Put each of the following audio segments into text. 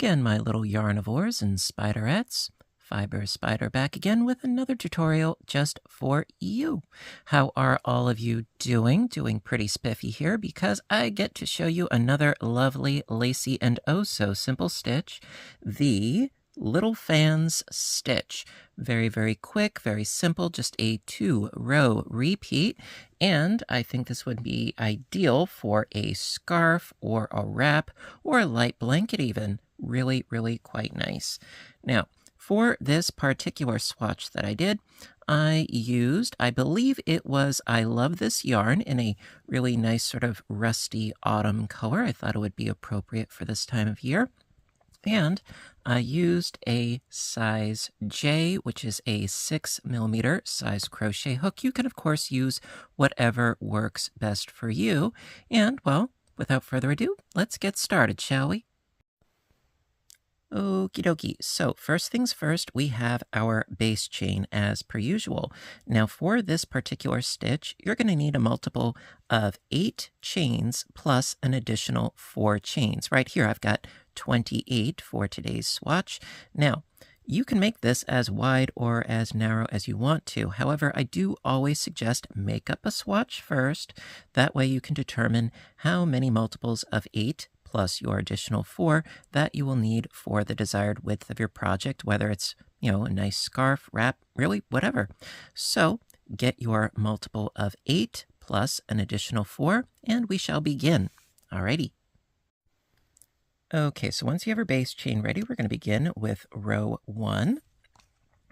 again, my little yarnivores and spiderettes. Fiber Spider back again with another tutorial just for you. How are all of you doing? Doing pretty spiffy here because I get to show you another lovely, lacy, and oh so simple stitch, the Little Fans stitch. Very, very quick, very simple, just a 2-row repeat. And I think this would be ideal for a scarf or a wrap or a light blanket even. Really, really quite nice. Now, for this particular swatch that I did, I used, I believe it was I Love This Yarn in a really nice sort of rusty autumn color. I thought it would be appropriate for this time of year. And I used a size J, which is a 6mm size crochet hook. You can, of course, use whatever works best for you. And, well, without further ado, let's get started, shall we? Okie dokie. So first things first, we have our base chain as per usual. Now for this particular stitch, you're going to need a multiple of 8 chains plus an additional 4 chains. Right here, I've got 28 for today's swatch. Now, you can make this as wide or as narrow as you want to. However, I do always suggest make up a swatch first. That way you can determine how many multiples of 8 plus your additional 4 that you will need for the desired width of your project, whether it's, a nice scarf, wrap, really whatever. So get your multiple of 8 plus an additional 4, and we shall begin. Alrighty. Okay, so once you have your base chain ready, we're going to begin with row 1.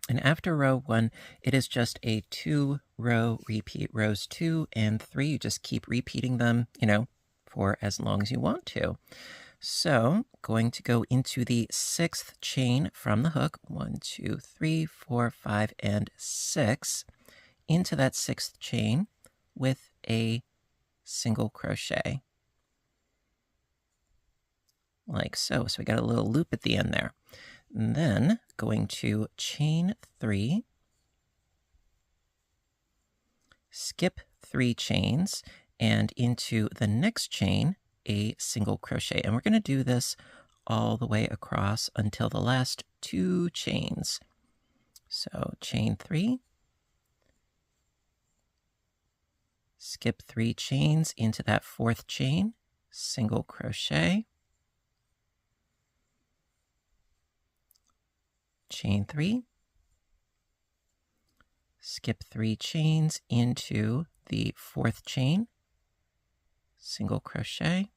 And after row 1, it is just a 2-row repeat. Rows 2 and 3, you just keep repeating them, for as long as you want to. So going to go into the 6th chain from the hook, 1, 2, 3, 4, 5, and 6, into that 6th chain with a single crochet. Like so. So we got a little loop at the end there. And then going to chain 3, skip 3 chains, and into the next chain, a single crochet. And we're going to do this all the way across until the last 2 chains. So chain 3, skip 3 chains into that 4th chain, single crochet, chain 3, skip 3 chains into the 4th chain, single crochet,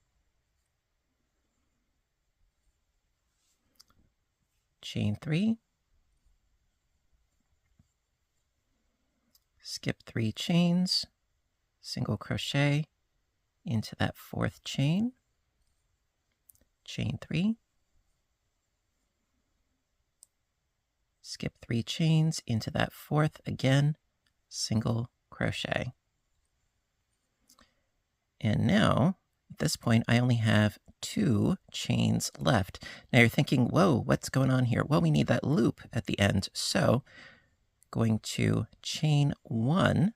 chain 3, skip 3 chains, single crochet into that 4th chain, chain 3, skip 3 chains into that 4th again, single crochet. And now, at this point, I only have 2 chains left. Now you're thinking, whoa, what's going on here? Well, we need that loop at the end. So going to chain 1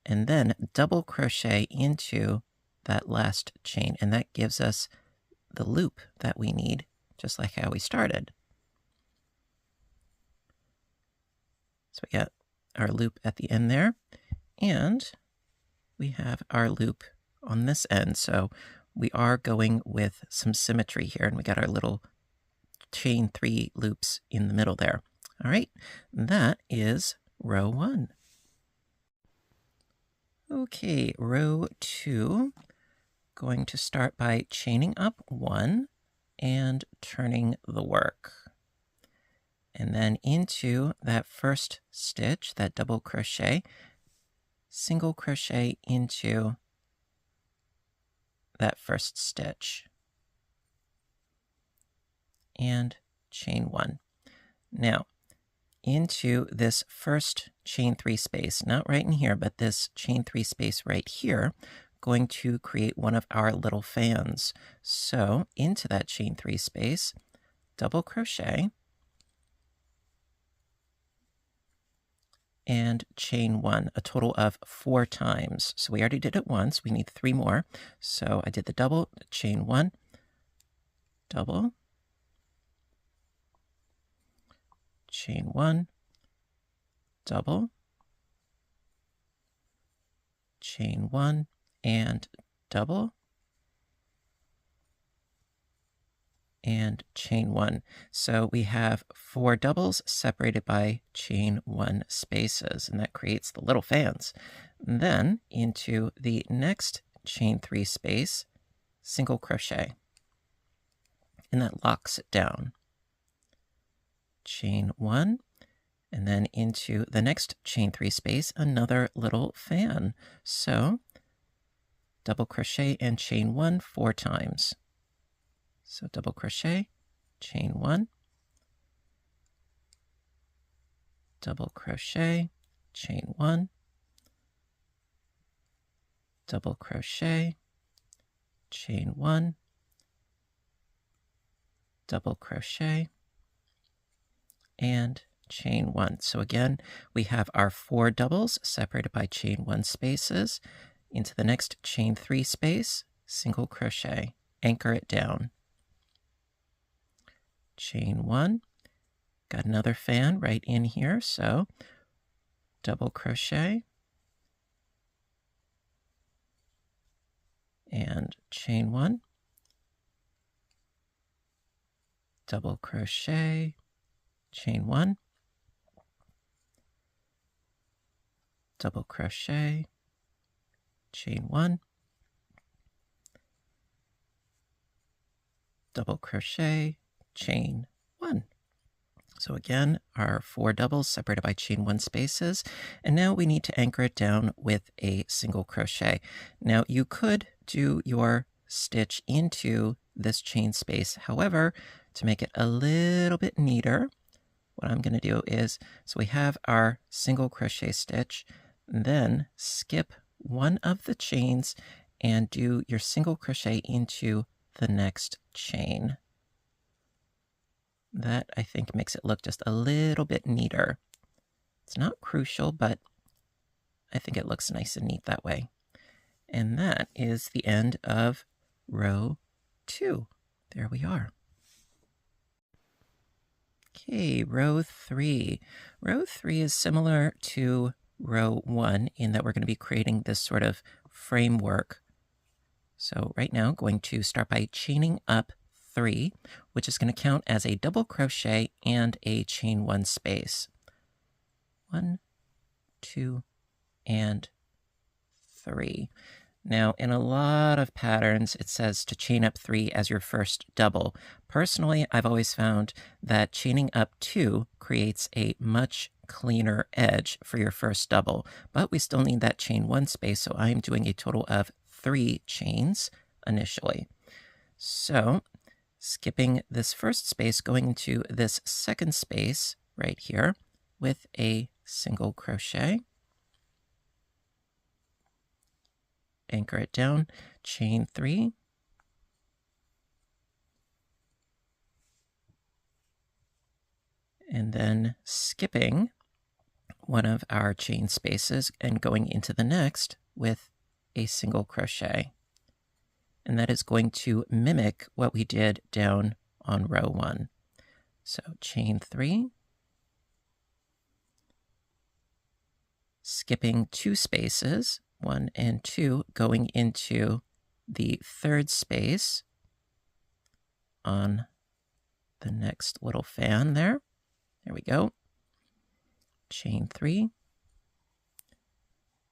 and then double crochet into that last chain. And that gives us the loop that we need, just like how we started. So we got our loop at the end there. And we have our loop on this end. So we are going with some symmetry here, and we got our little chain 3 loops in the middle there. All right, that is row 1. Okay, row 2, going to start by chaining up 1 and turning the work. And then into that first stitch, that double crochet, single crochet into that first stitch and chain 1. Now into this first chain 3 space, not right in here, but this chain 3 space right here, going to create one of our little fans. So into that chain 3 space, double crochet and chain 1, a total of 4 times. So we already did it once, we need 3 more. So I did the double, chain 1, double, chain 1, double, chain 1, and double, and chain 1. So we have 4 doubles separated by chain 1 spaces, and that creates the little fans. And then into the next chain 3 space, single crochet, and that locks it down. Chain 1, and then into the next chain 3 space, another little fan. So double crochet and chain 1 4 times. So double crochet, chain 1, double crochet, chain 1, double crochet, chain 1, double crochet, and chain 1. So again, we have our 4 doubles separated by chain 1 spaces. Into the next chain 3 space, single crochet, anchor it down. Chain 1, got another fan right in here, so double crochet, and chain 1, double crochet, chain 1, double crochet, chain 1, double crochet, chain 1. So again, our 4 doubles separated by chain 1 spaces, and now we need to anchor it down with a single crochet. Now you could do your stitch into this chain space. However, to make it a little bit neater, what I'm going to do is, so we have our single crochet stitch, then skip one of the chains and do your single crochet into the next chain. That, I think, makes it look just a little bit neater. It's not crucial, but I think it looks nice and neat that way. And that is the end of row 2. There we are. Okay, row 3. Row 3 is similar to row 1 in that we're going to be creating this sort of framework. So right now, going to start by chaining up 3, which is going to count as a double crochet and a chain 1 space. 1, 2, and 3. Now, in a lot of patterns, it says to chain up 3 as your first double. Personally, I've always found that chaining up 2 creates a much cleaner edge for your first double, but we still need that chain 1 space, so I'm doing a total of 3 chains initially. So, skipping this first space, going into this second space right here with a single crochet. Anchor it down, chain 3, and then skipping one of our chain spaces and going into the next with a single crochet. And that is going to mimic what we did down on row 1. So chain 3, skipping 2 spaces, 1 and 2, going into the third space on the next little fan there. There we go. Chain 3,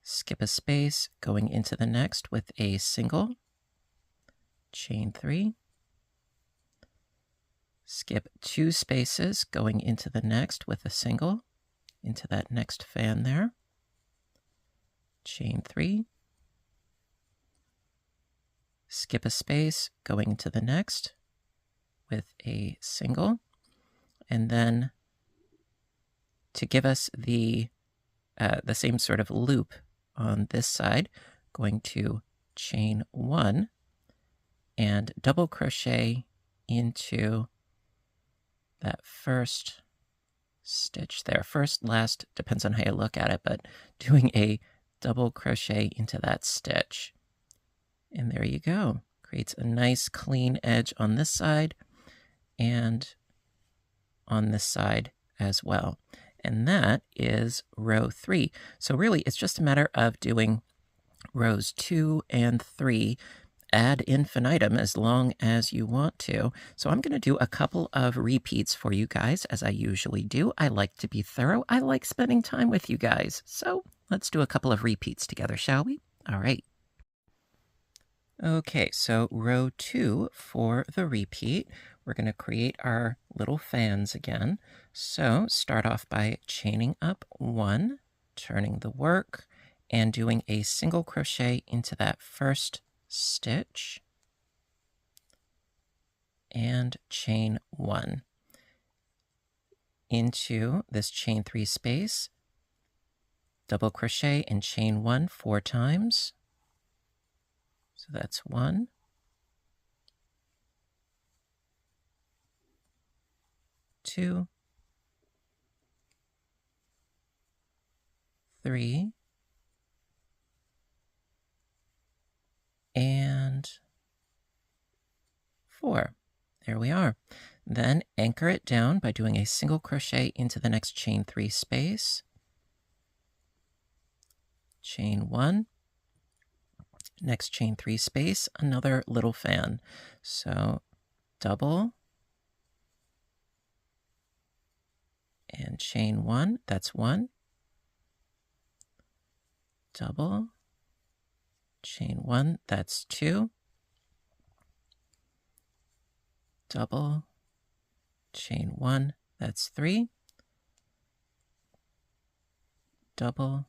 skip a space, going into the next with a single, chain 3, skip 2 spaces, going into the next with a single, into that next fan there, chain 3, skip a space, going into the next with a single, and then to give us the same sort of loop on this side, going to chain 1 and double crochet into that first stitch there. First, last, depends on how you look at it, but doing a double crochet into that stitch. And there you go. Creates a nice clean edge on this side, and on this side as well. And that is row 3. So really, it's just a matter of doing rows 2 and 3 ad infinitum as long as you want to. So I'm going to do a couple of repeats for you guys, as I usually do. I like to be thorough. I like spending time with you guys. So let's do a couple of repeats together, shall we? All right. Okay, so row 2 for the repeat, we're going to create our little fans again. So start off by chaining up 1, turning the work, and doing a single crochet into that first stitch, and chain 1 into this chain 3 space, double crochet and chain 1 4 times. So that's 1, 2, 3, and 4. There we are. Then anchor it down by doing a single crochet into the next chain 3 space, chain 1, next chain 3 space, another little fan. So double and chain 1, that's 1, double, chain 1, that's 2, double, chain 1, that's 3, double,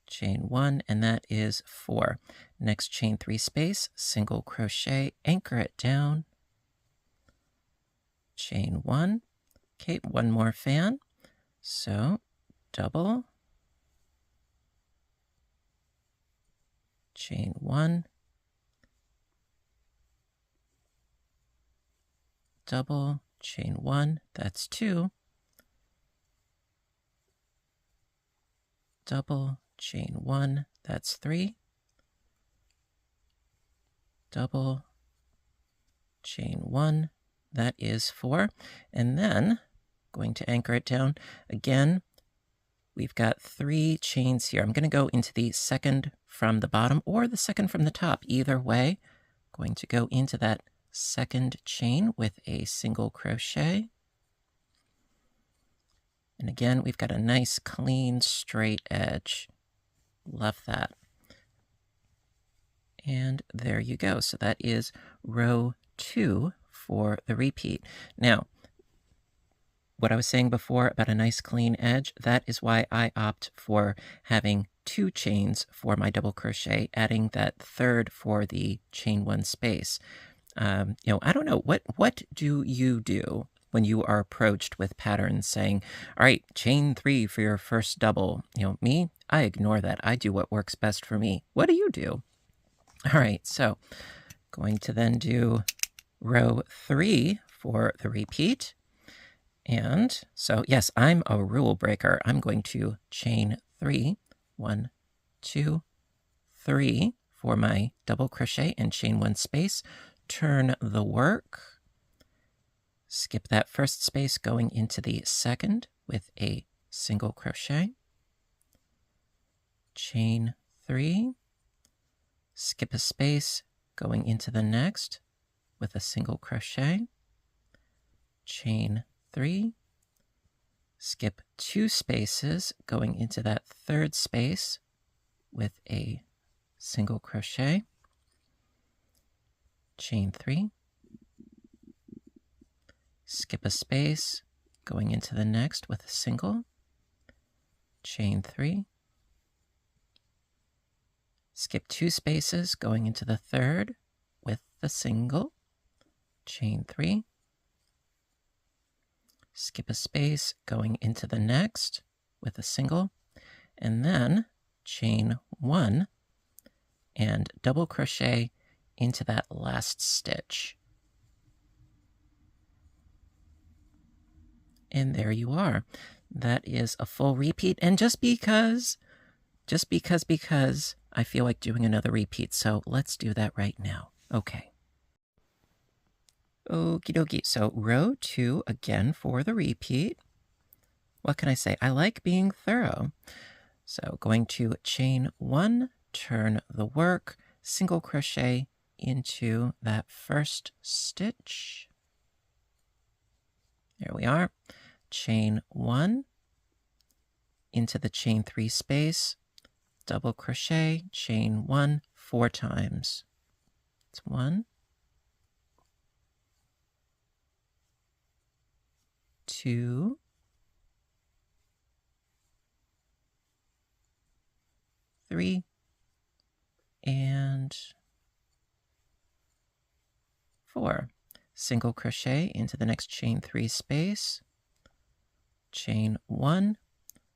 chain 1, and that is 4. Next chain 3 space, single crochet, anchor it down, chain 1, okay, one more fan, so double, chain 1, double, chain 1, that's 2, double, chain 1, that's 3, double, chain 1, that is 4, and then going to anchor it down again. We've got 3 chains here. I'm going to go into the second from the bottom or the second from the top. Either way, going to go into that second chain with a single crochet. And again, we've got a nice, clean, straight edge. Love that. And there you go. So that is row 2 for the repeat. Now, what I was saying before about a nice clean edge, that is why I opt for having 2 chains for my double crochet, adding that third for the chain 1 space. I don't know, what do you do when you are approached with patterns saying, all right, chain 3 for your first double? Me, I ignore that. I do what works best for me. What do you do? All right, so going to then do row 3 for the repeat. And so, yes, I'm a rule breaker. I'm going to chain 3, 1, 2, 3 for my double crochet and chain 1 space, turn the work, skip that first space going into the second with a single crochet, chain 3, skip a space going into the next with a single crochet, chain 3, skip 2 spaces going into that third space with a single crochet, chain 3, skip a space going into the next with a single, chain 3, skip 2 spaces going into the third with the single, chain 3, skip a space going into the next with a single, and then chain 1 and double crochet into that last stitch. And there you are. That is a full repeat, and just because I feel like doing another repeat, so let's do that right now. Okay. Okie dokie. So row 2 again for the repeat. What can I say? I like being thorough. So going to chain 1, turn the work, single crochet into that first stitch. There we are. Chain 1 into the chain 3 space, double crochet, chain 1 4 times. It's 1, 2, 3, and 4. Single crochet into the next chain 3 space, chain 1,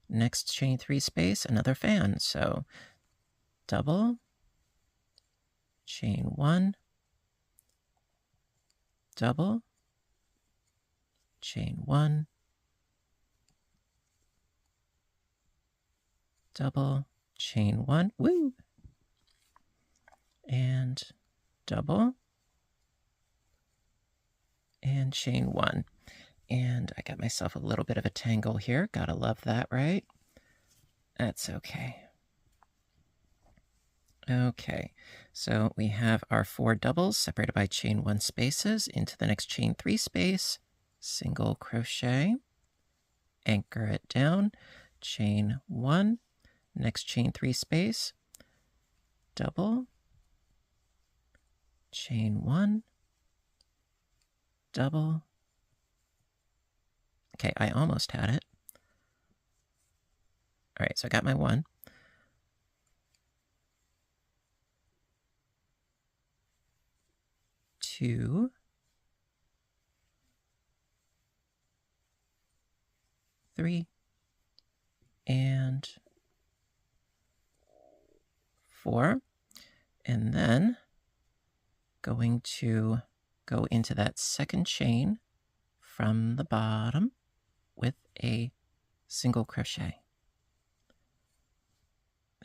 next chain 3 space, another fan. So double, chain 1, double, chain 1, double, chain 1, woo, and double, and chain 1. And I got myself a little bit of a tangle here. Gotta love that, right? That's okay. Okay, so we have our 4 doubles separated by chain 1 spaces into the next chain 3 space, single crochet, anchor it down, chain 1, next chain 3 space, double, chain 1, double. Okay, I almost had it. All right, so I got my 1. 2, 3, and 4. And then going to go into that second chain from the bottom with a single crochet.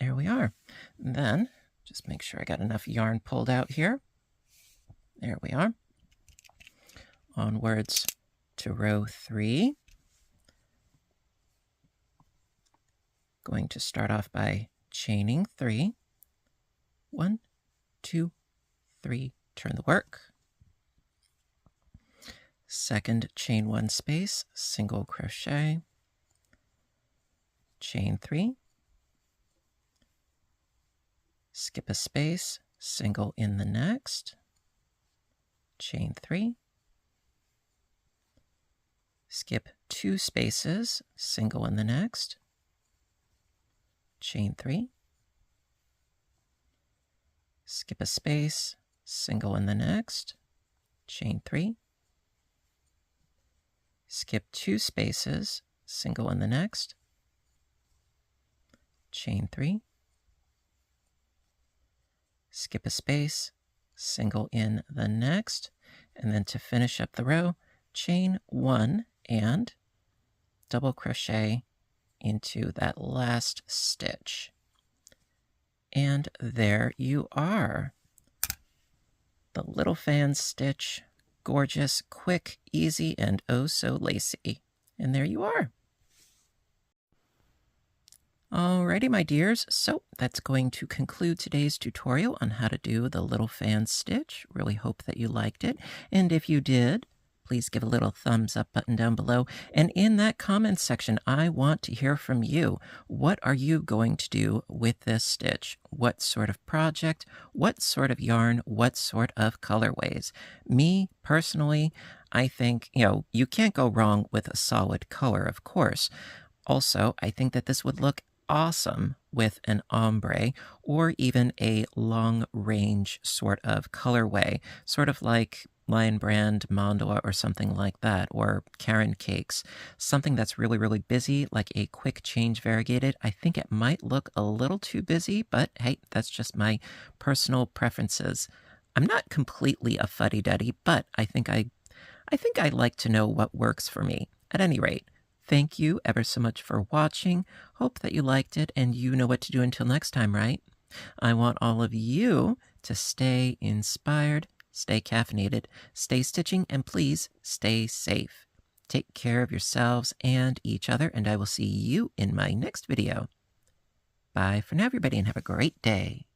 There we are. And then just make sure I got enough yarn pulled out here. There we are. Onwards to row 3. Going to start off by chaining 3. 1, 2, 3, turn the work. Second, chain 1 space, single crochet, chain 3, skip a space, single in the next, chain 3, skip 2 spaces, single in the next, chain 3, skip a space, single in the next, chain 3, skip 2 spaces, single in the next, chain 3, skip a space, single in the next, and then to finish up the row, chain 1 and double crochet into that last stitch. And there you are. The little fan stitch. Gorgeous, quick, easy, and oh so lacy. And there you are. Alrighty, my dears, so that's going to conclude today's tutorial on how to do the little fan stitch. Really hope that you liked it. And if you did, please give a little thumbs up button down below. And in that comment section, I want to hear from you. What are you going to do with this stitch? What sort of project? What sort of yarn? What sort of colorways? Me, personally, I think, you can't go wrong with a solid color, of course. Also, I think that this would look awesome with an ombre or even a long range sort of colorway, sort of like Lion Brand Mandala or something like that, or Karen Cakes, something that's really, really busy, like a quick change variegated. I think it might look a little too busy, but hey, that's just my personal preferences. I'm not completely a fuddy-duddy, but I think I like to know what works for me. At any rate, thank you ever so much for watching. Hope that you liked it, and you know what to do until next time, right? I want all of you to stay inspired, stay caffeinated, stay stitching, and please stay safe. Take care of yourselves and each other, and I will see you in my next video. Bye for now, everybody, and have a great day.